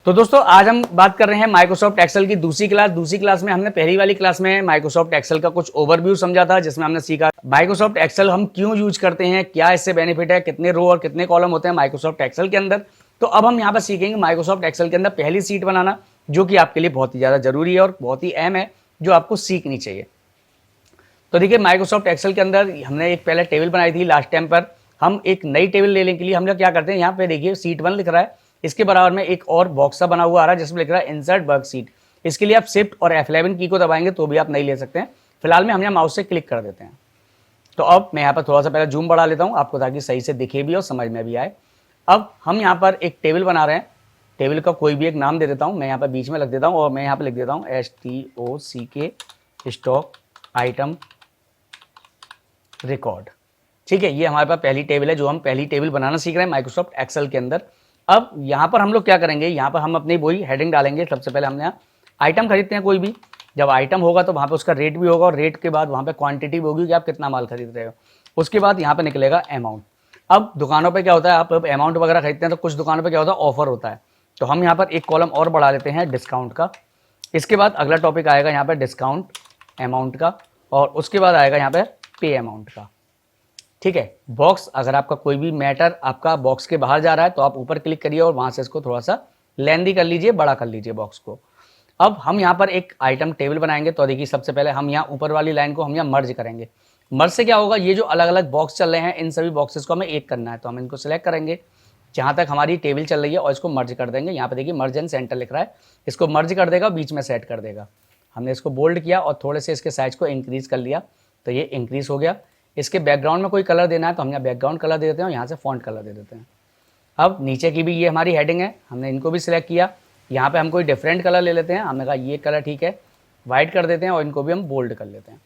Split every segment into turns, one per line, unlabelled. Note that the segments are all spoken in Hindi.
तो दोस्तों आज हम बात कर रहे हैं माइक्रोसॉफ्ट एक्सेल की दूसरी क्लास में हमने पहली वाली क्लास में माइक्रोसॉफ्ट एक्सेल का कुछ ओवरव्यू समझा था, जिसमें हमने सीखा माइक्रोसॉफ्ट एक्सेल हम क्यों यूज करते हैं, क्या इससे बेनिफिट है, कितने रो और कितने कॉलम होते हैं माइक्रोसॉफ्ट एक्सेल के अंदर। तो अब हम यहाँ पर सीखेंगे माइक्रोसॉफ्ट एक्सेल के अंदर पहली सीट बनाना, जो कि आपके लिए बहुत ही ज्यादा जरूरी है और बहुत ही अहम है, जो आपको सीखनी चाहिए। तो देखिए माइक्रोसॉफ्ट एक्सेल के अंदर हमने एक पहले टेबल बनाई थी लास्ट टाइम पर। हम एक नई टेबल लेने के लिए हम लोग क्या करते हैं, यहाँ पे देखिए सीट 1 लिख रहा है, इसके बराबर में एक और बॉक्स सा बना हुआ आ रहा है जिसमें लिख रहा है इंसर्ट वर्कशीट। इसके लिए आप शिफ्ट और F11 की को दबाएंगे तो भी आप नहीं ले सकते हैं। फिलहाल में हम यहाँ माउस से क्लिक कर देते हैं। तो अब मैं यहाँ पर थोड़ा सा पहले जूम बढ़ा लेता हूँ आपको, ताकि सही से दिखे भी और समझ में भी आए। अब हम यहाँ पर एक टेबल बना रहे हैं, टेबल का कोई भी एक नाम दे देता हूँ, मैं यहाँ पर बीच में लिख देता हूँ और मैं यहाँ पर लिख देता हूँ STOCK स्टॉक आइटम रिकॉर्ड। ठीक है, ये हमारे पास पहली टेबल है जो हम पहली टेबल बनाना सीख रहे हैं माइक्रोसॉफ्ट एक्सेल के अंदर। अब यहाँ पर हम लोग क्या करेंगे, यहाँ पर हम अपनी वही हेडिंग डालेंगे। सबसे पहले हमने यहाँ आइटम खरीदते हैं कोई भी, जब आइटम होगा तो वहाँ पे उसका रेट भी होगा और रेट के बाद वहाँ पे क्वांटिटी भी होगी कि आप कितना माल खरीद रहे हो। उसके बाद यहाँ पे निकलेगा अमाउंट। अब दुकानों पे क्या होता है, आप अमाउंट वगैरह खरीदते हैं तो कुछ दुकानों पे क्या होता है, ऑफर होता है। तो हम यहाँ पर एक कॉलम और बढ़ा लेते हैं डिस्काउंट का। इसके बाद अगला टॉपिक आएगा यहाँ पर डिस्काउंट अमाउंट का, और उसके बाद आएगा यहाँ पे पे अमाउंट का। ठीक है, बॉक्स अगर आपका कोई भी मैटर आपका बॉक्स के बाहर जा रहा है तो आप ऊपर क्लिक करिए और वहां से इसको थोड़ा सा लेंदी कर लीजिए, बड़ा कर लीजिए बॉक्स को। अब हम यहाँ पर एक आइटम टेबल बनाएंगे। तो देखिए सबसे पहले हम यहाँ ऊपर वाली लाइन को हम यहाँ मर्ज करेंगे। मर्ज से क्या होगा, ये जो अलग अलग बॉक्स चल रहे हैं इन सभी बॉक्सेस को हमें एक करना है। तो हम इनको सिलेक्ट करेंगे जहाँ तक हमारी टेबल चल रही है और इसको मर्ज कर देंगे। यहाँ पे देखिए मर्ज एंड सेंटर लिख रहा है, इसको मर्ज कर देगा, बीच में सेट कर देगा। हमने इसको बोल्ड किया और थोड़े से इसके साइज को इंक्रीज कर लिया, तो ये इंक्रीज हो गया। इसके बैकग्राउंड में कोई कलर देना है तो हम यहाँ बैकग्राउंड कलर दे देते हैं और यहाँ से फॉन्ट कलर दे देते हैं। अब नीचे की भी ये हमारी हेडिंग है, हमने इनको भी सिलेक्ट किया। यहाँ पे हम कोई डिफरेंट कलर ले लेते हैं, हमने कहा ये कलर ठीक है, वाइट कर देते हैं और इनको भी हम बोल्ड कर लेते हैं।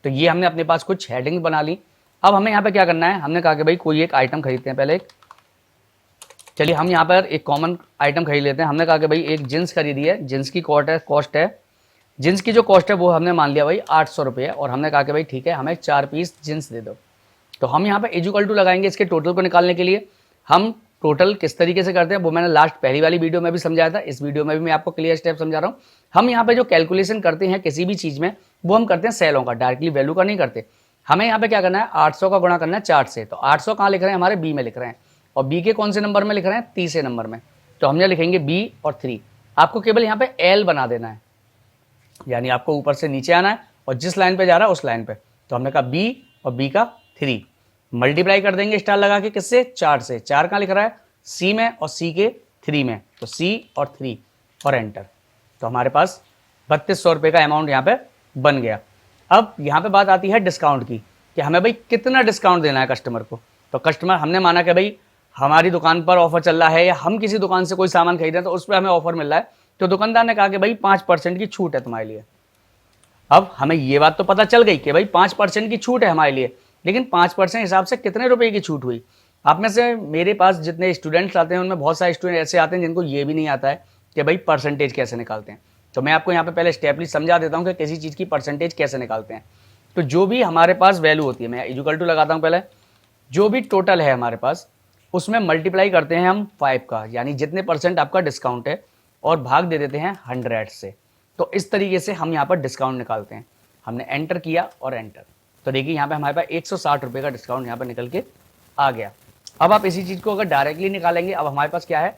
तो ये हमने अपने पास कुछ हेडिंग बना ली। अब हमें यहाँ पे क्या करना है, हमने कहा कि भाई कोई एक आइटम खरीदते हैं पहले। चलिए हम यहाँ पर एक कॉमन आइटम खरीद लेते हैं। हमने कहा कि भाई एक जींस खरीदी है, जींस की कॉस्ट है, जींस की जो कॉस्ट है वो हमने मान लिया भाई 800 रुपये है। और हमने कहा कि भाई ठीक है हमें 4 पीस जींस दे दो। तो हम यहाँ पे इक्वल टू लगाएंगे इसके टोटल को निकालने के लिए। हम टोटल किस तरीके से करते हैं वो मैंने लास्ट पहली वाली वीडियो में भी समझाया था, इस वीडियो में भी मैं आपको क्लियर स्टेप समझा रहा हूँ। हम यहाँ पे जो कैलकुलेशन करते हैं किसी भी चीज़ में वो हम करते हैं सेलों का, डायरेक्टली वैल्यू का नहीं करते। हमें यहाँ पे क्या करना है, 800 का गुणा करना है 4 से। तो 800 कहाँ लिख रहे हैं, हमारे बी में लिख रहे हैं, और बी के कौन से नंबर में लिख रहे हैं, तीसरे नंबर में। तो हम यहाँ लिखेंगे बी और 3। आपको केवल यहाँ पे एल बना देना है, यानी आपको ऊपर से नीचे आना है और जिस लाइन पे जा रहा है उस लाइन पे। तो हमने कहा बी और बी का 3 मल्टीप्लाई कर देंगे स्टार लगा के, किससे, 4 से। 4 कहाँ लिख रहा है, सी में, और सी के 3 में। तो सी और 3 और एंटर। तो हमारे पास 3200 रुपये का अमाउंट यहाँ पे बन गया। अब यहाँ पे बात आती है डिस्काउंट की, कि हमें भाई कितना डिस्काउंट देना है कस्टमर को। तो कस्टमर हमने माना कि भाई हमारी दुकान पर ऑफर चल रहा है, या हम किसी दुकान से कोई सामान खरीद रहे हैं तो उस पर हमें ऑफर मिल रहा है। तो दुकानदार ने कहा कि भाई 5% की छूट है तुम्हारे लिए। अब हमें ये बात तो पता चल गई कि भाई 5% की छूट है हमारे लिए, लेकिन 5% हिसाब से कितने रुपए की छूट हुई। आप में से मेरे पास जितने स्टूडेंट्स आते हैं उनमें बहुत सारे स्टूडेंट ऐसे आते हैं जिनको ये भी नहीं आता है कि भाई परसेंटेज कैसे निकालते हैं। तो मैं आपको यहाँ पे पहले स्टेपली समझा देता हूँ कि किसी चीज़ की परसेंटेज कैसे निकालते हैं। तो जो भी हमारे पास वैल्यू होती है, मैं इक्वल टू लगाता हूँ पहले, जो भी टोटल है हमारे पास उसमें मल्टीप्लाई करते हैं हम 5 का, यानी जितने परसेंट आपका डिस्काउंट है, और भाग दे देते हैं 100 से। तो इस तरीके से हम यहाँ पर डिस्काउंट निकालते हैं। हमने एंटर किया और एंटर, तो देखिए यहाँ पे हमारे पास 160 रुपये का डिस्काउंट यहाँ पर निकल के आ गया। अब आप इसी चीज़ को अगर डायरेक्टली निकालेंगे, अब हमारे पास क्या है,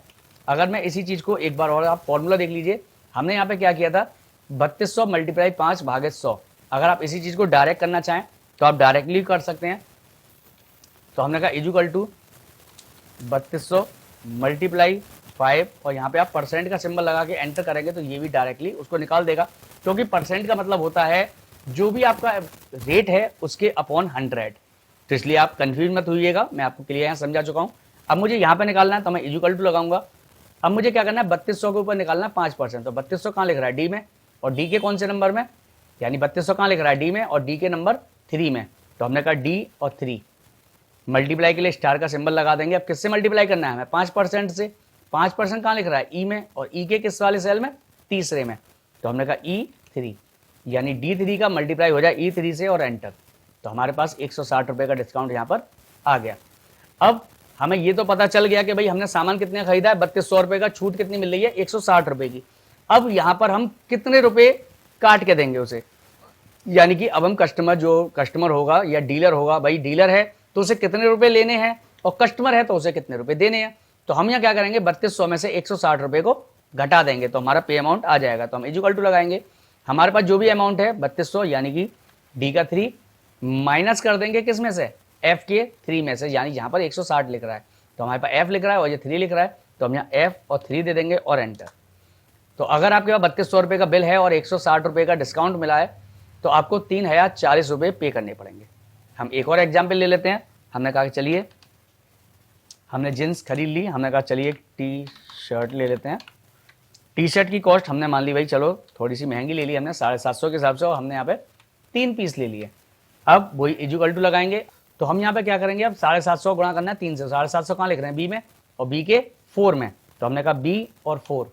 अगर मैं इसी चीज़ को एक बार और, आप फॉर्मूला देख लीजिए, हमने यहाँ पे क्या किया था, 3200 मल्टीप्लाई 5 भागे 100। अगर आप इसी चीज़ को डायरेक्ट करना चाहें तो आप डायरेक्टली कर सकते हैं। तो हमने कहा इक्वल टू 3200 मल्टीप्लाई 5, और यहाँ पे आप परसेंट का सिंबल लगा के एंटर करेंगे तो ये भी डायरेक्टली उसको निकाल देगा, क्योंकि परसेंट का मतलब होता है जो भी आपका रेट है उसके अपॉन 100। तो इसलिए आप कंफ्यूज मत होइएगा, मैं आपको क्लियर यहाँ समझा चुका हूँ। अब मुझे यहाँ पे निकालना है तो मैं इक्वल टू लगाऊंगा। अब मुझे क्या करना है, 3200 के ऊपर निकालना है 5%। तो 3200 कहाँ लिख रहा है, डी में, और डी के कौन से नंबर में, यानी 3200 कहाँ लिख रहा है, डी में, और डी के नंबर 3 में। तो हमने कहा डी और 3 मल्टीप्लाई के लिए स्टार का सिंबल लगा देंगे। अब किससे मल्टीप्लाई करना है हमें, 5% से। 5% कहाँ लिख रहा है, ई में, और ई के किस वाले सेल में, तीसरे में। तो हमने कहा E3, यानी D3 का मल्टीप्लाई हो जाए E3 से और एंटर। तो हमारे पास 160 रुपये का डिस्काउंट यहाँ पर आ गया। अब हमें ये तो पता चल गया कि भाई हमने सामान कितने खरीदा है, 3200 रुपये का, छूट कितनी मिल रही है, 160 रुपये की। अब यहाँ पर हम कितने रुपए काट के देंगे उसे, यानी कि अब हम कस्टमर होगा या डीलर होगा, भाई डीलर है तो उसे कितने रुपए लेने हैं और कस्टमर है तो उसे कितने रुपए देने हैं। तो हम यहाँ क्या करेंगे, 3200 में से 160 रुपये को घटा देंगे तो हमारा पे अमाउंट आ जाएगा। तो हम इक्वल टू लगाएंगे, हमारे पास जो भी अमाउंट है 3200 यानी कि डी का 3 माइनस कर देंगे किस में से, एफ के 3 में से, यानी यहाँ पर 160 लिख रहा है तो हमारे पास एफ लिख रहा है और ये 3 लिख रहा है तो हम यहाँ एफ और 3 दे देंगे और एंटर। तो अगर आपके पास 3200 रुपये का बिल है और 160 रुपये का डिस्काउंट मिला है तो आपको 3040 रुपये पे करने पड़ेंगे। हम एक और एग्जाम्पल ले लेते हैं। हमने कहा कि चलिए हमने जीन्स खरीद ली, हमने कहा चलिए एक टी शर्ट ले लेते हैं। टी शर्ट की कॉस्ट हमने मान ली भाई चलो थोड़ी सी महंगी ले ली हमने 750 के हिसाब से, और हमने यहाँ पे 3 पीस ले लिए। अब वही इक्वल टू लगाएंगे तो हम यहाँ पे क्या करेंगे, अब 750 गुणा करना है 3 से, 750 कहाँ लिख रहे हैं, बी में और बी के 4 में, तो हमने कहा बी और 4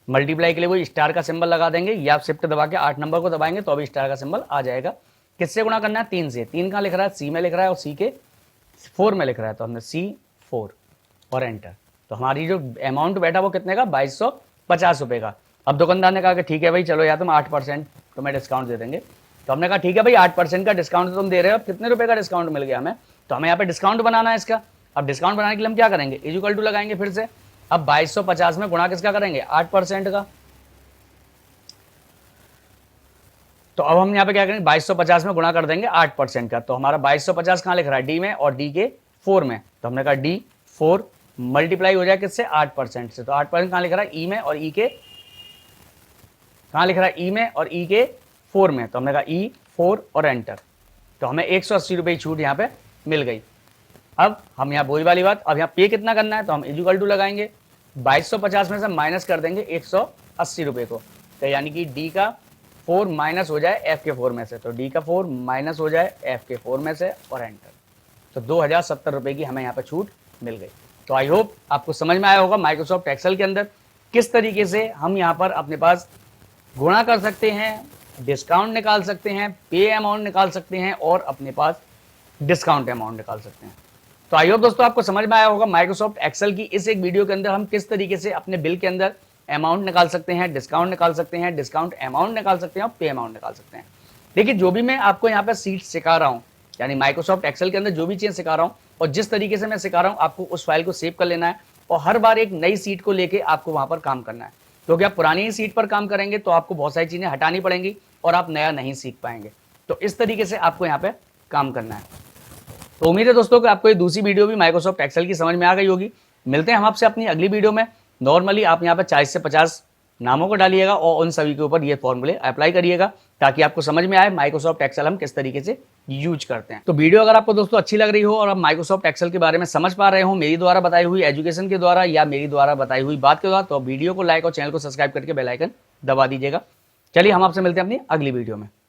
मल्टीप्लाई के लिए वही स्टार का सिंबल लगा देंगे, या आप शिफ्ट दबा के 8 नंबर को दबाएंगे तो अभी स्टार का सिंबल आ जाएगा। किससे गुणा करना है, 3 से, 3 कहाँ लिख रहा है, सी में लिख रहा है और सी के 4 में लिख रहा है तो हमने C4 और एंटर। तो हमारी जो अमाउंट बैठा वो कितने का, 2250 रुपये का। अब दुकानदार ने कहा कि ठीक है भाई चलो या तुम 8% तुम्हें डिस्काउंट दे देंगे। तो हमने कहा ठीक है भाई 8% का डिस्काउंट तुम दे रहे हो, अब कितने रुपए का डिस्काउंट मिल गया हमें, तो हमें यहाँ पे डिस्काउंट बनाना है इसका। अब डिस्काउंट बनाने के लिए हम क्या करेंगे, इक्वल टू लगाएंगे फिर से। अब 2250 में गुणा किसका करेंगे, 8% का। तो अब हम यहाँ पे क्या करेंगे, 2250 में गुणा कर देंगे 8% का। तो हमारा 2250 कहाँ लिख रहा है, डी में और डी के 4 में, तो हमने कहा D4 मल्टीप्लाई हो जाए किससे, 8% से। तो 8% कहाँ लिख रहा है, ई में और ई के कहाँ लिख रहा है, ई में और ई के 4 में, तो हमने कहा E4 और एंटर। तो हमें 180 रुपये छूट यहाँ पे मिल गई। अब हम यहाँ वही वाली बात, अब यहाँ पे कितना करना है, तो हम इक्वल टू लगाएंगे, 2250 में से माइनस कर देंगे 180 रुपये को, तो यानी कि डी का 4 माइनस हो जाए एफ के 4 में से, तो डी का 4 माइनस हो जाए एफ के 4 में से और एंटर। तो 2070 रुपये की हमें यहाँ पे छूट मिल गई। तो आई होप आपको समझ में आया होगा माइक्रोसॉफ्ट एक्सेल के अंदर किस तरीके से हम यहाँ पर अपने पास गुणा कर सकते हैं, डिस्काउंट निकाल सकते हैं, पे अमाउंट निकाल सकते हैं और अपने पास डिस्काउंट अमाउंट निकाल सकते हैं। तो आई होप दोस्तों आपको समझ में आया होगा माइक्रोसॉफ्ट एक्सेल की इस एक वीडियो के अंदर हम किस तरीके से अपने बिल के अंदर अमाउंट निकाल सकते हैं, डिस्काउंट निकाल सकते हैं, डिस्काउंट अमाउंट निकाल सकते हैं और पे अमाउंट निकाल सकते हैं। देखिए जो भी मैं आपको यहाँ पे सीट सिखा रहा हूँ, यानी माइक्रोसॉफ्ट एक्सेल के अंदर जो भी चीज़ सिखा रहा हूँ और जिस तरीके से मैं सिखा रहा हूँ, आपको उस फाइल को सेव कर लेना है और हर बार एक नई सीट को लेके आपको वहाँ पर काम करना है, क्योंकि आप पुरानी ही सीट पर काम करेंगे तो आपको बहुत सारी चीज़ें हटानी पड़ेंगी और आप नया नहीं सीख पाएंगे। तो इस तरीके से आपको यहाँ पे काम करना है। तो उम्मीद है दोस्तों कि आपको ये दूसरी वीडियो भी माइक्रोसॉफ्ट एक्सेल की समझ में आ गई होगी। मिलते हैं हम आपसे अपनी अगली वीडियो में। नॉर्मली आप यहाँ पे 40 से 50 नामों को डालिएगा और उन सभी के ऊपर ये फॉर्मूले अप्लाई करिएगा ताकि आपको समझ में आए माइक्रोसॉफ्ट एक्सेल हम किस तरीके से यूज करते हैं। तो वीडियो अगर आपको दोस्तों अच्छी लग रही हो और आप माइक्रोसॉफ्ट एक्सेल के बारे में समझ पा रहे हो मेरी द्वारा बताई हुई एजुकेशन के द्वारा या मेरी द्वारा बताई हुई बात के द्वारा, तो वीडियो को लाइक और चैनल को सब्सक्राइब करके बेल आइकन दबा दीजिएगा। चलिए हम आपसे मिलते हैं अपनी अगली वीडियो में।